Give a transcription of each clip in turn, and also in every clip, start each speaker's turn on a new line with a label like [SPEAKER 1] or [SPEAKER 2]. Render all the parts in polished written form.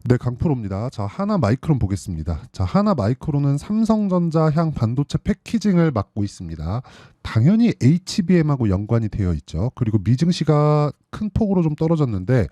[SPEAKER 1] 네, 강프로입니다. 자, 하나마이크론 보겠습니다. 자, 하나마이크론은 삼성전자 향 반도체 패키징을 맡고 있습니다. 당연히 HBM하고 연관이 되어 있죠. 그리고 미증시가 큰 폭으로 좀 떨어졌는데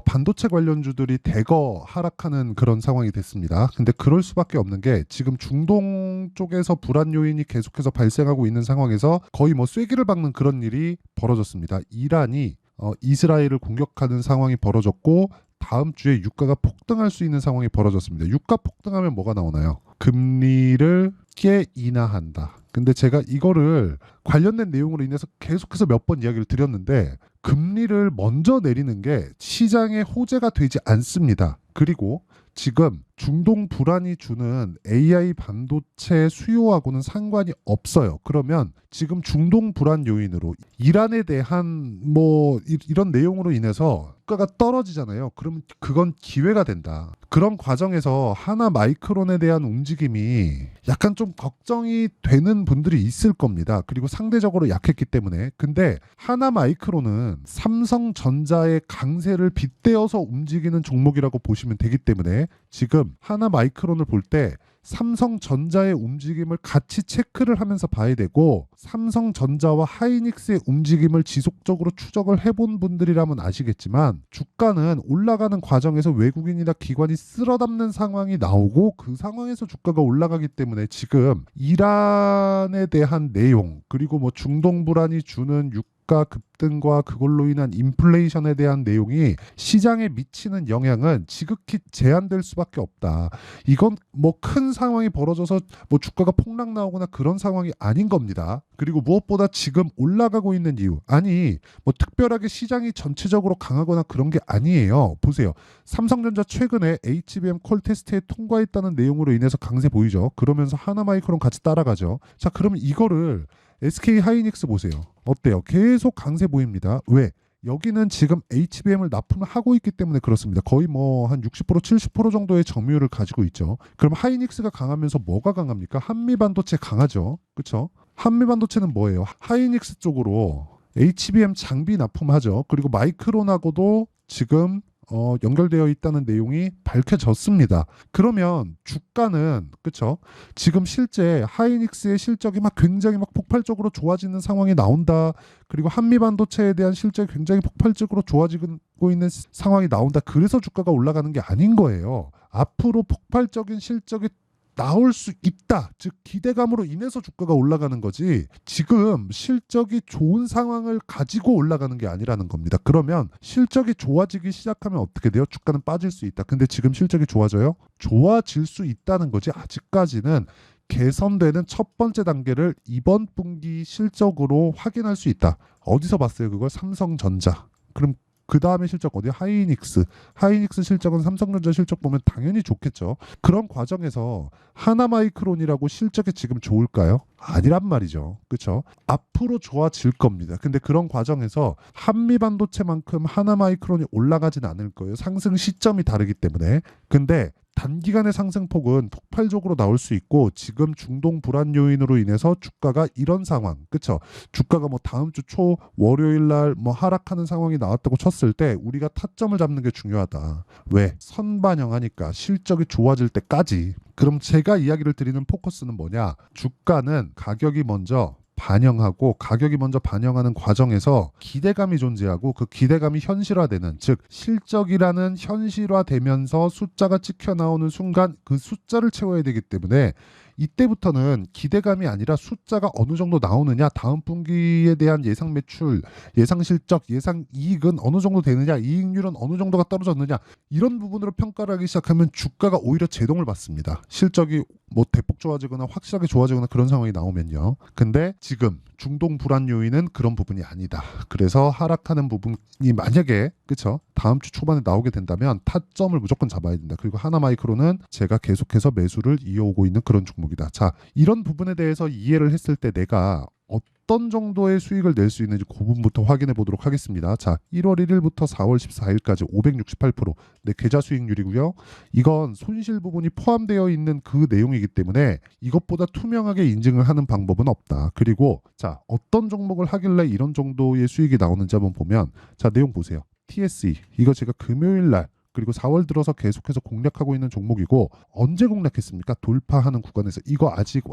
[SPEAKER 1] 반도체 관련주들이 대거 하락하는 그런 상황이 됐습니다. 근데 그럴 수밖에 없는 게 지금 중동 쪽에서 불안 요인이 계속해서 발생하고 있는 상황에서 거의 뭐 쐐기를 박는 그런 일이 벌어졌습니다. 이란이 이스라엘을 공격하는 상황이 벌어졌고 다음 주에 유가가 폭등할 수 있는 상황이 벌어졌습니다. 유가 폭등하면 뭐가 나오나요? 금리를 꽤 인하한다. 근데 제가 이거를 관련된 내용으로 인해서 계속해서 몇 번 이야기를 드렸는데 금리를 먼저 내리는 게 시장의 호재가 되지 않습니다. 그리고 지금 중동 불안이 주는 AI 반도체 수요하고는 상관이 없어요. 그러면 지금 중동 불안 요인으로 이란에 대한 뭐 이런 내용으로 인해서 주가가 떨어지잖아요. 그러면 그건 기회가 된다. 그런 과정에서 하나 마이크론에 대한 움직임이 약간 좀 걱정이 되는 분들이 있을 겁니다. 그리고 상대적으로 약했기 때문에. 근데 하나 마이크론은 삼성전자의 강세를 빗대어서 움직이는 종목이라고 보시면 되기 때문에 지금 하나 마이크론을 볼 때 삼성전자의 움직임을 같이 체크를 하면서 봐야 되고 삼성전자와 하이닉스의 움직임을 지속적으로 추적을 해본 분들이라면 아시겠지만 주가는 올라가는 과정에서 외국인이나 기관이 쓸어담는 상황이 나오고 그 상황에서 주가가 올라가기 때문에 지금 이란에 대한 내용 그리고 뭐 중동 불안이 주는 유가 급등과 그걸로 인한 인플레이션에 대한 내용이 시장에 미치는 영향은 지극히 제한될 수밖에 없다. 이건 뭐 큰 상황이 벌어져서 뭐 주가가 폭락 나오거나 그런 상황이 아닌 겁니다. 그리고 무엇보다 지금 올라가고 있는 이유 아니 뭐 특별하게 시장이 전체적으로 강하거나 그런 게 아니에요. 보세요. 삼성전자 최근에 HBM 콜 테스트에 통과했다는 내용으로 인해서 강세 보이죠. 그러면서 하나마이크론 같이 따라가죠. 자, 그러면 이거를 SK 하이닉스 보세요. 어때요? 계속 강세 보입니다. 왜? 여기는 지금 HBM을 납품을 하고 있기 때문에 그렇습니다. 거의 뭐 한 60% 70% 정도의 점유율을 가지고 있죠. 그럼 하이닉스가 강하면서 뭐가 강합니까? 한미반도체 강하죠. 그렇죠? 한미반도체는 뭐예요? 하이닉스 쪽으로 HBM 장비 납품하죠. 그리고 마이크론하고도 지금 연결되어 있다는 내용이 밝혀졌습니다. 그러면 주가는 그쵸? 지금 실제 하이닉스의 실적이 막 굉장히 막 폭발적으로 좋아지는 상황이 나온다. 그리고 한미반도체에 대한 실적이 굉장히 폭발적으로 좋아지고 있는 상황이 나온다. 그래서 주가가 올라가는 게 아닌 거예요. 앞으로 폭발적인 실적이 나올 수 있다. 즉 기대감으로 인해서 주가가 올라가는 거지. 지금 실적이 좋은 상황을 가지고 올라가는 게 아니라는 겁니다. 그러면 실적이 좋아지기 시작하면 어떻게 돼요? 주가는 빠질 수 있다. 근데 지금 실적이 좋아져요? 좋아질 수 있다는 거지. 아직까지는 개선되는 첫 번째 단계를 이번 분기 실적으로 확인할 수 있다. 어디서 봤어요? 그걸 삼성전자. 그럼 그 다음에 실적 어디? 하이닉스. 하이닉스 실적은 삼성전자 실적 보면 당연히 좋겠죠. 그런 과정에서 하나마이크론이라고 실적이 지금 좋을까요? 아니란 말이죠. 그렇죠? 앞으로 좋아질 겁니다. 근데 그런 과정에서 한미반도체만큼 하나마이크론이 올라가진 않을 거예요. 상승 시점이 다르기 때문에. 근데 단기간의 상승폭은 폭발적으로 나올 수 있고 지금 중동 불안 요인으로 인해서 주가가 이런 상황, 그쵸? 주가가 뭐 다음 주 초 월요일 날 뭐 하락하는 상황이 나왔다고 쳤을 때 우리가 타점을 잡는 게 중요하다. 왜? 선반영하니까 실적이 좋아질 때까지. 그럼 제가 이야기를 드리는 포커스는 뭐냐? 주가는 가격이 먼저 반영하고 가격이 먼저 반영하는 과정에서 기대감이 존재하고 그 기대감이 현실화되는 즉 실적이라는 현실화되면서 숫자가 찍혀 나오는 순간 그 숫자를 채워야 되기 때문에 이때부터는 기대감이 아니라 숫자가 어느 정도 나오느냐 다음 분기에 대한 예상 매출, 예상 실적, 예상 이익은 어느 정도 되느냐 이익률은 어느 정도가 떨어졌느냐 이런 부분으로 평가를 하기 시작하면 주가가 오히려 제동을 받습니다. 실적이 뭐 대폭 좋아지거나 확실하게 좋아지거나 그런 상황이 나오면요. 근데 지금 중동 불안 요인은 그런 부분이 아니다. 그래서 하락하는 부분이 만약에 그쵸? 다음 주 초반에 나오게 된다면 타점을 무조건 잡아야 된다. 그리고 하나마이크로는 제가 계속해서 매수를 이어오고 있는 그런 종목이다. 자, 이런 부분에 대해서 이해를 했을 때 내가 어떤 정도의 수익을 낼 수 있는지 그 부분부터 확인해 보도록 하겠습니다. 자, 1월 1일부터 4월 14일까지 568%. 네, 계좌 수익률이고요. 이건 손실 부분이 포함되어 있는 그 내용이기 때문에 이것보다 투명하게 인증을 하는 방법은 없다. 그리고 자, 어떤 종목을 하길래 이런 정도의 수익이 나오는지 한번 보면 자, 내용 보세요. TSE. 이거 제가 금요일 날 그리고 4월 들어서 계속해서 공략하고 있는 종목이고 언제 공략했습니까? 돌파하는 구간에서. 이거 아직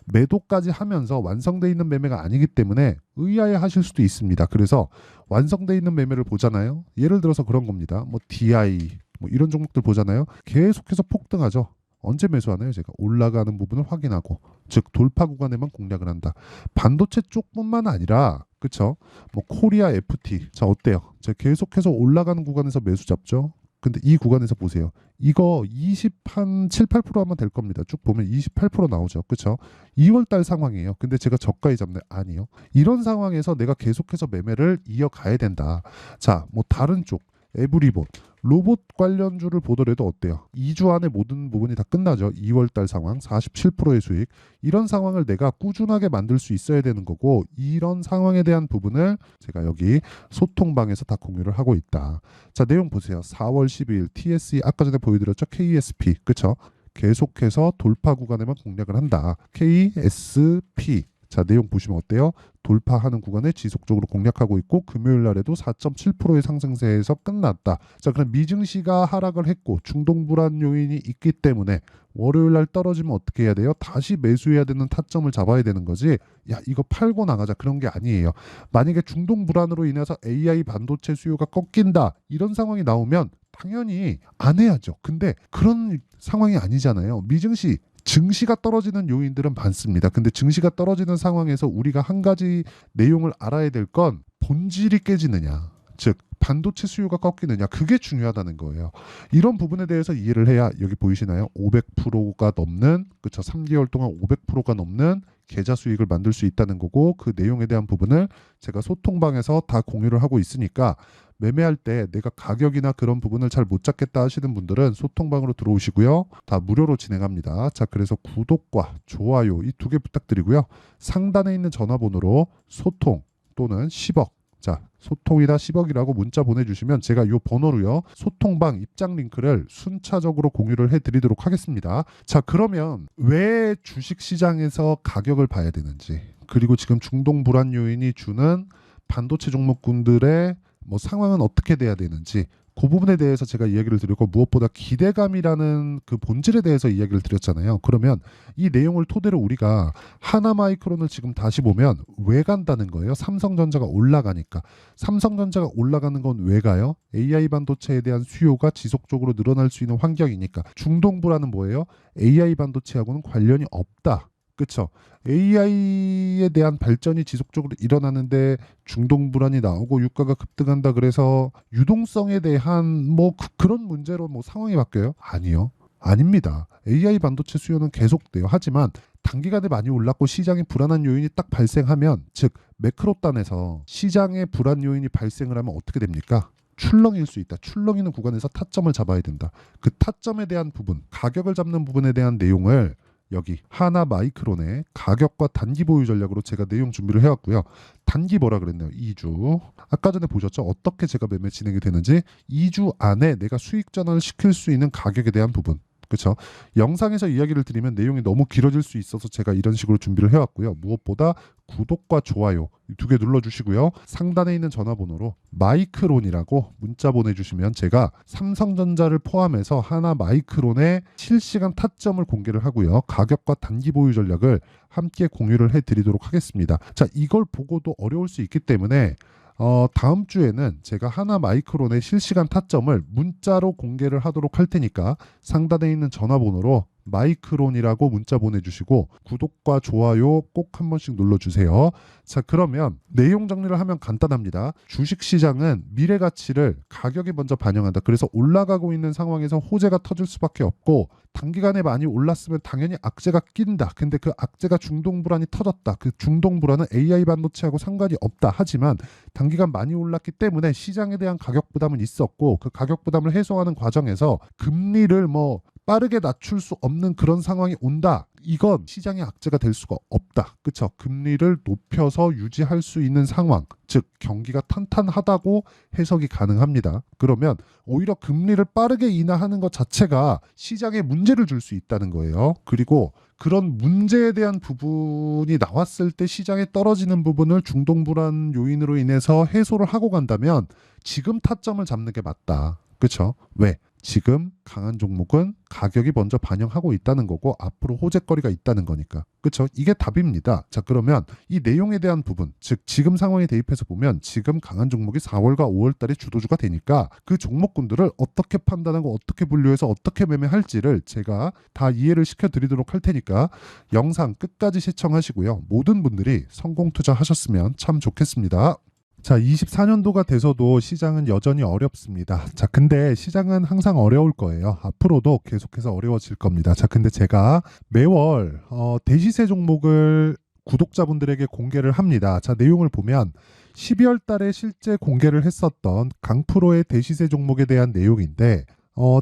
[SPEAKER 1] 매도까지 하면서 완성돼 있는 매매가 아니기 때문에 의아해 하실 수도 있습니다. 그래서 완성돼 있는 매매를 보잖아요. 예를 들어서 그런 겁니다. 뭐 DI 뭐 이런 종목들 보잖아요. 계속해서 폭등하죠. 언제 매수하나요? 제가 올라가는 부분을 확인하고, 즉 돌파 구간에만 공략을 한다. 반도체 쪽뿐만 아니라, 그쵸? 뭐 코리아 FT, 자 어때요? 제가 계속해서 올라가는 구간에서 매수 잡죠. 근데 이 구간에서 보세요. 이거 20한 7, 8% 하면 될 겁니다. 쭉 보면 28% 나오죠. 그쵸? 2월 달 상황이에요. 근데 제가 저가에 잡네. 아니요. 이런 상황에서 내가 계속해서 매매를 이어가야 된다. 자, 뭐 다른 쪽 에브리본 로봇 관련주를 보더라도 어때요? 2주 안에 모든 부분이 다 끝나죠. 2월 달 상황 47%의 수익. 이런 상황을 내가 꾸준하게 만들 수 있어야 되는 거고, 이런 상황에 대한 부분을 제가 여기 소통방에서 다 공유를 하고 있다. 자, 내용 보세요. 4월 12일 TSE 아까 전에 보여드렸죠. KSP. 그쵸? 계속해서 돌파 구간에만 공략을 한다. KSP. 자, 내용 보시면 어때요? 돌파하는 구간에 지속적으로 공략하고 있고, 금요일 날에도 4.7%의 상승세에서 끝났다. 자, 그럼 미증시가 하락을 했고 중동 불안 요인이 있기 때문에 월요일 날 떨어지면 어떻게 해야 돼요? 다시 매수해야 되는 타점을 잡아야 되는 거지. 야, 이거 팔고 나가자, 그런 게 아니에요. 만약에 중동 불안으로 인해서 AI 반도체 수요가 꺾인다, 이런 상황이 나오면 당연히 안 해야죠. 근데 그런 상황이 아니잖아요. 미증시 증시가 떨어지는 요인들은 많습니다. 근데 증시가 떨어지는 상황에서 우리가 한 가지 내용을 알아야 될 건 본질이 깨지느냐, 즉 반도체 수요가 꺾이느냐, 그게 중요하다는 거예요. 이런 부분에 대해서 이해를 해야, 여기 보이시나요? 500%가 넘는, 그쵸? 3개월 동안 500%가 넘는 계좌 수익을 만들 수 있다는 거고, 그 내용에 대한 부분을 제가 소통방에서 다 공유를 하고 있으니까, 매매할 때 내가 가격이나 그런 부분을 잘 못 잡겠다 하시는 분들은 소통방으로 들어오시고요. 다 무료로 진행합니다. 자, 그래서 구독과 좋아요 이 두 개 부탁드리고요. 상단에 있는 전화번호로 소통 또는 10억, 자 소통이다 10억이라고 문자 보내주시면 제가 이 번호로요 소통방 입장 링크를 순차적으로 공유를 해드리도록 하겠습니다. 자, 그러면 왜 주식시장에서 가격을 봐야 되는지, 그리고 지금 중동 불안 요인이 주는 반도체 종목군들의 뭐 상황은 어떻게 돼야 되는지, 그 부분에 대해서 제가 이야기를 드렸고, 무엇보다 기대감이라는 그 본질에 대해서 이야기를 드렸잖아요. 그러면 이 내용을 토대로 우리가 하나마이크론을 지금 다시 보면 왜 간다는 거예요? 삼성전자가 올라가니까. 삼성전자가 올라가는 건 왜 가요? AI 반도체에 대한 수요가 지속적으로 늘어날 수 있는 환경이니까. 중동 불안은 뭐예요? AI 반도체하고는 관련이 없다. 그렇죠. AI에 대한 발전이 지속적으로 일어나는데 중동 불안이 나오고 유가가 급등한다 그래서 유동성에 대한 뭐 그런 문제로 뭐 상황이 바뀌어요? 아니요. 아닙니다. AI 반도체 수요는 계속돼요. 하지만 단기간에 많이 올랐고 시장에 불안한 요인이 딱 발생하면, 즉 매크로 단에서 시장에 불안 요인이 발생을 하면 어떻게 됩니까? 출렁일 수 있다. 출렁이는 구간에서 타점을 잡아야 된다. 그 타점에 대한 부분, 가격을 잡는 부분에 대한 내용을 여기 하나마이크론의 가격과 단기 보유 전략으로 제가 내용 준비를 해왔고요. 단기 뭐라 그랬나요? 2주. 아까 전에 보셨죠? 어떻게 제가 매매 진행이 되는지. 2주 안에 내가 수익 전환을 시킬 수 있는 가격에 대한 부분. 그렇죠? 영상에서 이야기를 드리면 내용이 너무 길어질 수 있어서 제가 이런 식으로 준비를 해왔고요. 무엇보다 구독과 좋아요 두 개 눌러주시고요. 상단에 있는 전화번호로 마이크론이라고 문자 보내주시면 제가 삼성전자를 포함해서 하나 마이크론의 실시간 타점을 공개를 하고요. 가격과 단기 보유 전략을 함께 공유를 해드리도록 하겠습니다. 자, 이걸 보고도 어려울 수 있기 때문에 다음 주에는 제가 하나 마이크론의 실시간 타점을 문자로 공개를 하도록 할 테니까 상단에 있는 전화번호로 마이크론이라고 문자 보내주시고 구독과 좋아요 꼭 한 번씩 눌러주세요. 자, 그러면 내용 정리를 하면 간단합니다. 주식시장은 미래 가치를 가격이 먼저 반영한다. 그래서 올라가고 있는 상황에서 호재가 터질 수밖에 없고, 단기간에 많이 올랐으면 당연히 악재가 낀다. 근데 그 악재가 중동 불안이 터졌다. 그 중동 불안은 AI 반도체하고 상관이 없다. 하지만 단기간 많이 올랐기 때문에 시장에 대한 가격 부담은 있었고, 그 가격 부담을 해소하는 과정에서 금리를 뭐 빠르게 낮출 수 없는 그런 상황이 온다. 이건 시장의 악재가 될 수가 없다. 그렇죠? 금리를 높여서 유지할 수 있는 상황, 즉 경기가 탄탄하다고 해석이 가능합니다. 그러면 오히려 금리를 빠르게 인하하는 것 자체가 시장에 문제를 줄 수 있다는 거예요. 그리고 그런 문제에 대한 부분이 나왔을 때 시장에 떨어지는 부분을 중동 불안 요인으로 인해서 해소를 하고 간다면 지금 타점을 잡는 게 맞다. 그쵸? 왜? 지금 강한 종목은 가격이 먼저 반영하고 있다는 거고 앞으로 호재거리가 있다는 거니까. 그쵸? 이게 답입니다. 자, 그러면 이 내용에 대한 부분, 즉 지금 상황에 대입해서 보면 지금 강한 종목이 4월과 5월 달에 주도주가 되니까 그 종목군들을 어떻게 판단하고 어떻게 분류해서 어떻게 매매할지를 제가 다 이해를 시켜드리도록 할 테니까 영상 끝까지 시청하시고요. 모든 분들이 성공 투자하셨으면 참 좋겠습니다. 자, 24년도가 돼서도 시장은 여전히 어렵습니다. 자, 근데 시장은 항상 어려울 거예요. 앞으로도 계속해서 어려워질 겁니다. 자, 근데 제가 매월 대시세 종목을 구독자분들에게 공개를 합니다. 자, 내용을 보면 12월 달에 실제 공개를 했었던 강프로의 대시세 종목에 대한 내용인데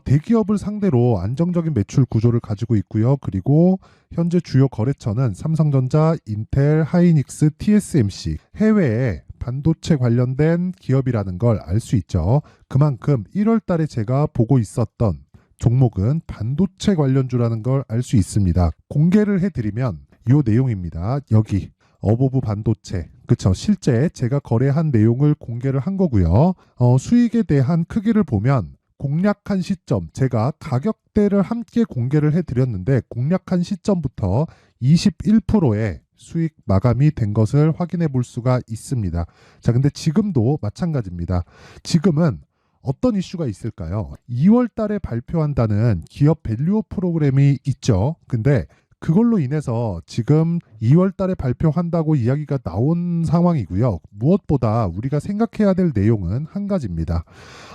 [SPEAKER 1] 대기업을 상대로 안정적인 매출 구조를 가지고 있고요. 그리고 현재 주요 거래처는 삼성전자, 인텔, 하이닉스, TSMC, 해외에 반도체 관련된 기업이라는 걸 알 수 있죠. 그만큼 1월 달에 제가 보고 있었던 종목은 반도체 관련주라는 걸 알 수 있습니다. 공개를 해드리면 이 내용입니다. 여기 어보브 반도체, 그쵸? 실제 제가 거래한 내용을 공개를 한 거고요. 수익에 대한 크기를 보면 공략한 시점, 제가 가격대를 함께 공개를 해드렸는데 공략한 시점부터 21%의 수익 마감이 된 것을 확인해 볼 수가 있습니다. 자, 근데 지금도 마찬가지입니다. 지금은 어떤 이슈가 있을까요? 2월 달에 발표한다는 기업 밸류업 프로그램이 있죠. 근데 그걸로 인해서 지금 2월 달에 발표한다고 이야기가 나온 상황이고요. 무엇보다 우리가 생각해야 될 내용은 한 가지입니다.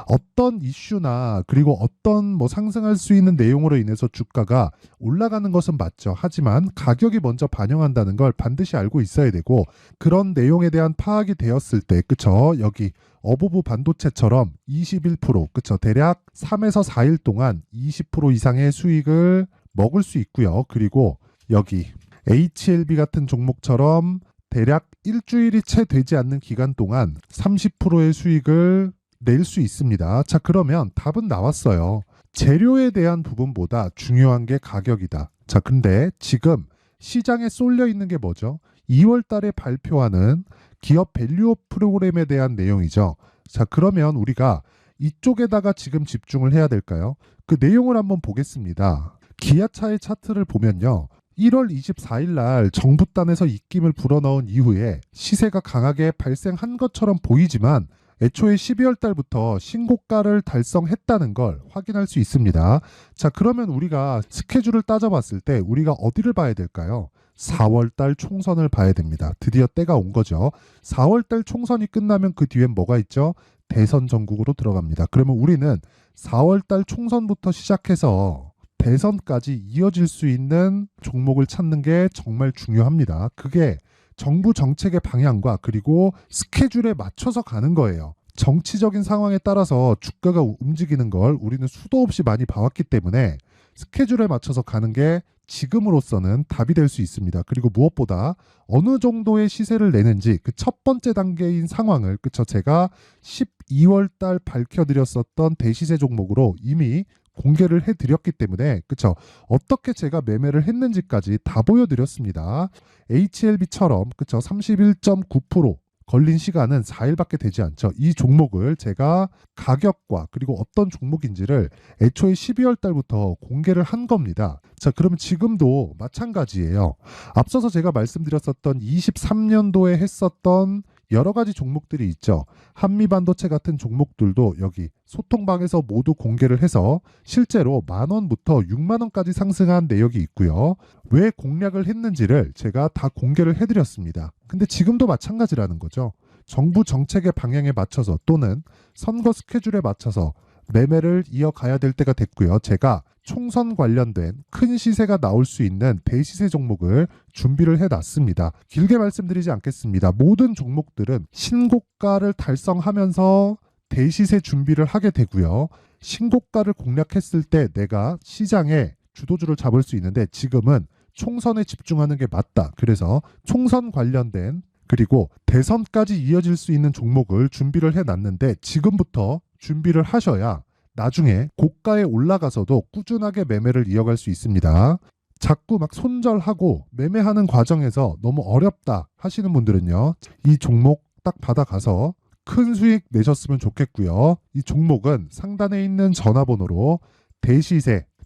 [SPEAKER 1] 어떤 이슈나 그리고 어떤 상승할 수 있는 내용으로 인해서 주가가 올라가는 것은 맞죠. 하지만 가격이 먼저 반영한다는 걸 반드시 알고 있어야 되고 그런 내용에 대한 파악이 되었을 때 그쵸? 여기 어보브 반도체처럼 21% 그쵸? 대략 3에서 4일 동안 20% 이상의 수익을 먹을 수 있고요. 그리고 여기 HLB 같은 종목처럼 대략 일주일이 채 되지 않는 기간 동안 30%의 수익을 낼 수 있습니다. 자, 그러면 답은 나왔어요. 재료에 대한 부분보다 중요한 게 가격이다. 자, 근데 지금 시장에 쏠려 있는 게 뭐죠? 2월 달에 발표하는 기업 밸류업 프로그램에 대한 내용이죠. 자, 그러면 우리가 이쪽에다가 지금 집중을 해야 될까요? 그 내용을 한번 보겠습니다. 기아차의 차트를 보면요. 1월 24일 날 정부단에서 입김을 불어넣은 이후에 시세가 강하게 발생한 것처럼 보이지만 애초에 12월 달부터 신고가를 달성했다는 걸 확인할 수 있습니다. 자, 그러면 우리가 스케줄을 따져봤을 때 우리가 어디를 봐야 될까요? 4월 달 총선을 봐야 됩니다. 드디어 때가 온 거죠. 4월 달 총선이 끝나면 그 뒤엔 뭐가 있죠? 대선 전국으로 들어갑니다. 그러면 우리는 4월 달 총선부터 시작해서 대선까지 이어질 수 있는 종목을 찾는 게 정말 중요합니다. 그게 정부 정책의 방향과 그리고 스케줄에 맞춰서 가는 거예요. 정치적인 상황에 따라서 주가가 움직이는 걸 우리는 수도 없이 많이 봐왔기 때문에 스케줄에 맞춰서 가는 게 지금으로서는 답이 될 수 있습니다. 그리고 무엇보다 어느 정도의 시세를 내는지 그 첫 번째 단계인 상황을 그쵸 제가 12월 달 밝혀드렸었던 대시세 종목으로 이미 공개를 해드렸기 때문에 그쵸 어떻게 제가 매매를 했는지까지 다 보여드렸습니다. HLB처럼 그쵸 31.9% 걸린 시간은 4일밖에 되지 않죠. 이 종목을 제가 가격과 그리고 어떤 종목인지를 애초에 12월 달부터 공개를 한 겁니다. 자, 그러면 지금도 마찬가지예요. 앞서서 제가 말씀드렸었던 23년도에 했었던 여러 가지 종목들이 있죠. 한미반도체 같은 종목들도 여기 소통방에서 모두 공개를 해서 실제로 10,000원부터 60,000원까지 상승한 내역이 있고요. 왜 공략을 했는지를 제가 다 공개를 해드렸습니다. 근데 지금도 마찬가지라는 거죠. 정부 정책의 방향에 맞춰서 또는 선거 스케줄에 맞춰서 매매를 이어가야 될 때가 됐고요. 제가 총선 관련된 큰 시세가 나올 수 있는 대시세 종목을 준비를 해놨습니다. 길게 말씀드리지 않겠습니다. 모든 종목들은 신고가를 달성하면서 대시세 준비를 하게 되고요. 신고가를 공략했을 때 내가 시장에 주도주를 잡을 수 있는데 지금은 총선에 집중하는 게 맞다. 그래서 총선 관련된 그리고 대선까지 이어질 수 있는 종목을 준비를 해놨는데 지금부터 준비를 하셔야 나중에 고가에 올라가서도 꾸준하게 매매를 이어갈 수 있습니다. 자꾸 막 손절하고 매매하는 과정에서 너무 어렵다 하시는 분들은요. 이 종목 딱 받아가서 큰 수익 내셨으면 좋겠고요. 이 종목은 상단에 있는 전화번호로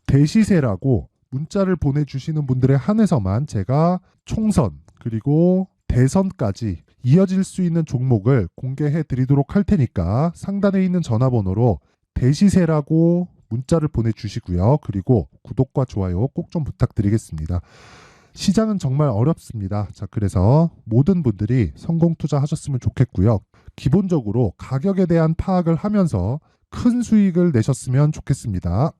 [SPEAKER 1] 대시세라고 문자를 보내주시는 분들에 한해서만 제가 총선 그리고 대선까지 이어질 수 있는 종목을 공개해 드리도록 할 테니까 상단에 있는 전화번호로 대시세라고 문자를 보내주시고요. 그리고 구독과 좋아요 꼭 좀 부탁드리겠습니다. 시장은 정말 어렵습니다. 자, 그래서 모든 분들이 성공 투자하셨으면 좋겠고요. 기본적으로 가격에 대한 파악을 하면서 큰 수익을 내셨으면 좋겠습니다.